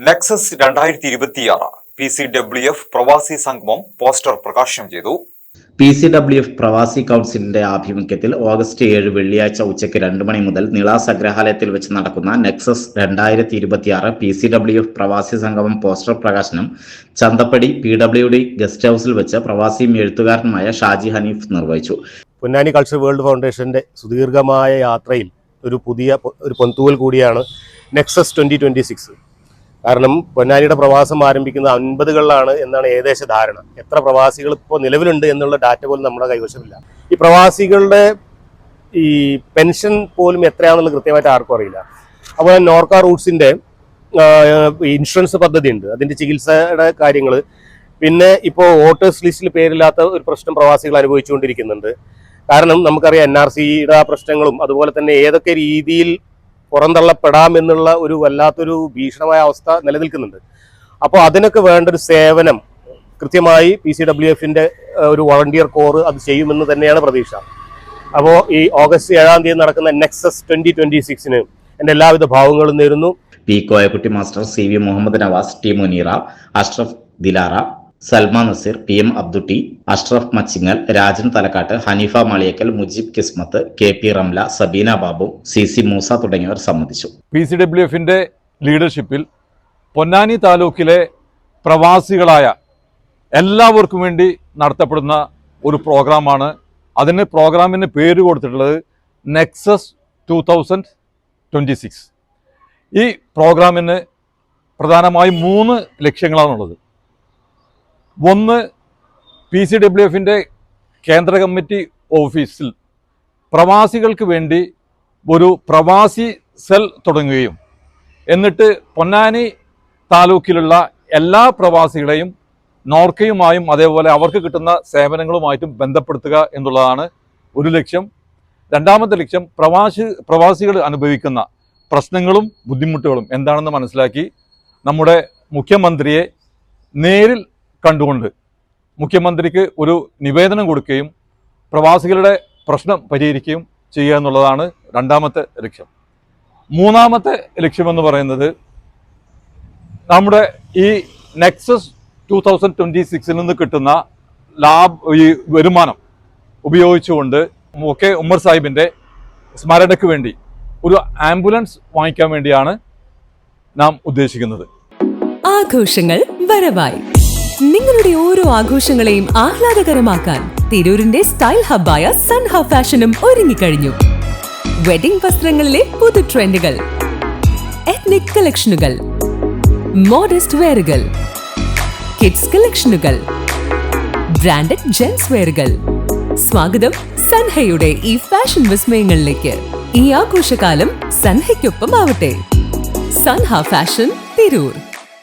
Nexus 2026 PCWF പ്രവാസി സംഗമം poster പ്രകാശനം ചെയ്തു. PCWF പ്രവാസി കൗൺസിലിന്റെ ആഭിമുഖ്യത്തിൽ ഓഗസ്റ്റ് 7 വെള്ളിയാഴ്ച ഉച്ചയ്ക്ക് 2 മണി മുതൽ നിള സംഗ്രഹാലയത്തിൽ വെച്ച് നടക്കുന്ന നെക്സസ് 2026 PCWF പ്രവാസി സംഗമം പോസ്റ്റർ പ്രകാശനം ചന്തപ്പടി PWD ഗസ്റ്റ് ഹൌസിൽ വെച്ച് പ്രവാസിയും എഴുത്തുകാരനുമായ ഷാജി ഹനീഫ് നിർവഹിച്ചു. പൊന്നാനി കൾച്ചർ വേൾഡ് ഫൗണ്ടേഷന്റെ സുദീർഘമായ യാത്രയിൽ ഒരു പൊൻതൂവൽ കൂടിയാണ് നെക്സസ് 2026. കാരണം പൊന്നാനിയുടെ പ്രവാസം ആരംഭിക്കുന്നത് 50കളിലാണ് എന്നാണ് ഏകദേശ ധാരണ. എത്ര പ്രവാസികൾ ഇപ്പോൾ നിലവിലുണ്ട് എന്നുള്ള ഡാറ്റ പോലും നമ്മുടെ കൈവശമില്ല. ഈ പ്രവാസികളുടെ ഈ പെൻഷൻ പോലും എത്രയാണെന്നുള്ളത് കൃത്യമായിട്ട് ആർക്കും അറിയില്ല. അതുപോലെ നോർക്ക റൂട്ട്സിന്റെ ഇൻഷുറൻസ് പദ്ധതി ഉണ്ട്, അതിന്റെ ചികിത്സയുടെ കാര്യങ്ങൾ. പിന്നെ ഇപ്പോൾ വോട്ടേഴ്സ് ലിസ്റ്റിൽ പേരില്ലാത്ത ഒരു പ്രശ്നം പ്രവാസികൾ അനുഭവിച്ചുകൊണ്ടിരിക്കുന്നുണ്ട്. കാരണം നമുക്കറിയാം NRCയുടെ പ്രശ്നങ്ങളും അതുപോലെ തന്നെ ഏതൊക്കെ രീതിയിൽ പുറന്തള്ളപ്പെടാമെന്നുള്ള ഒരു വല്ലാത്തൊരു ഭീഷണമായ അവസ്ഥ നിലനിൽക്കുന്നുണ്ട്. അപ്പോൾ അതിനൊക്കെ വേണ്ട ഒരു സേവനം കൃത്യമായി PCWFന്റെ ഒരു വോളണ്ടിയർ കോർ അത് ചെയ്യുമെന്ന് തന്നെയാണ് പ്രതീക്ഷ. അപ്പോൾ ഈ ഓഗസ്റ്റ് 7 നടക്കുന്ന നെക്സസ് 2026 എൻ്റെ എല്ലാവിധ ഭാവങ്ങളും നേരുന്നു. P Koyakutty master, CV Muhammad Navas, T Muneera, Ashraf Dilara, Salma Nazeer, PM Abdutty, Ashraf Machingal, Rajan Thalakkad, Haneefa Maliyakkal, Mujeeb Kismath, KP Ramla, Sabeena Babu, CC Moosa തുടങ്ങിയവർ സംബന്ധിച്ചു. PCWFന്റെ ലീഡർഷിപ്പിൽ പൊന്നാനി താലൂക്കിലെ പ്രവാസികളായ എല്ലാവർക്കും വേണ്ടി നടത്തപ്പെടുന്ന ഒരു പ്രോഗ്രാമാണ്. പ്രോഗ്രാമിന് പേര് കൊടുത്തിട്ടുള്ളത് നെക്സസ് 2026. ഈ പ്രോഗ്രാമിന് പ്രധാനമായും 3 ലക്ഷ്യങ്ങളാണുള്ളത്. ഒന്ന്, PCWFന്റെ കേന്ദ്ര കമ്മിറ്റി ഓഫീസിൽ പ്രവാസികൾക്ക് വേണ്ടി ഒരു പ്രവാസി സെൽ തുടങ്ങുകയും എന്നിട്ട് പൊന്നാനി താലൂക്കിലുള്ള എല്ലാ പ്രവാസികളെയും നോർക്കയുമായും അതേപോലെ അവർക്ക് കിട്ടുന്ന സേവനങ്ങളുമായിട്ടും ബന്ധപ്പെടുത്തുക എന്നുള്ളതാണ് ഒരു ലക്ഷ്യം. രണ്ടാമത്തെ ലക്ഷ്യം, പ്രവാസികൾ അനുഭവിക്കുന്ന പ്രശ്നങ്ങളും ബുദ്ധിമുട്ടുകളും എന്താണെന്ന് മനസ്സിലാക്കി നമ്മുടെ മുഖ്യമന്ത്രിയെ നേരിൽ കണ്ടുകൊണ്ട് മുഖ്യമന്ത്രിക്ക് ഒരു നിവേദനം കൊടുക്കുകയും പ്രവാസികളുടെ പ്രശ്നം പരിഹരിക്കുകയും ചെയ്യുക എന്നുള്ളതാണ് രണ്ടാമത്തെ ലക്ഷ്യം. മൂന്നാമത്തെ ലക്ഷ്യമെന്ന് പറയുന്നത് നമ്മുടെ ഈ നെക്സസ് 2026 നിന്ന് കിട്ടുന്ന ഈ വരുമാനം ഉപയോഗിച്ചുകൊണ്ട് ഉമ്മർ സാഹിബിൻ്റെ സ്മരണയ്ക്ക് വേണ്ടി ഒരു ആംബുലൻസ് വാങ്ങിക്കാൻ വേണ്ടിയാണ് നാം ഉദ്ദേശിക്കുന്നത്. ആഘോഷങ്ങൾ വരവായി. നിങ്ങളുടെ ഓരോ ആഘോഷങ്ങളെയും ആഹ്ലാദകരമാക്കാൻ തിരൂരിന്റെ സ്റ്റൈൽ ഹബ്ബായ സൺ ഹബ് ഫാഷനും ഒരുങ്ങിക്കഴിഞ്ഞു. വെഡിംഗ് വസ്ത്രങ്ങളിലെ പുതു ട്രെൻഡുകൾ, എത്നിക് കളക്ഷനുകൾ, മോഡസ്റ്റ് വെയറുകൾ, കിഡ്സ് കളക്ഷനുകൾ, ബ്രാൻഡഡ് ജെൻസ് വെയറുകൾ. സ്വാഗതം സൻഹയുടെ ഈ ഫാഷൻ വിസ്മയങ്ങളിലേക്ക്. ഈ ആഘോഷകാലം സൻഹയ്ക്കൊപ്പം ആവട്ടെ. സൻഹ ഫാഷൻ, തിരൂർ.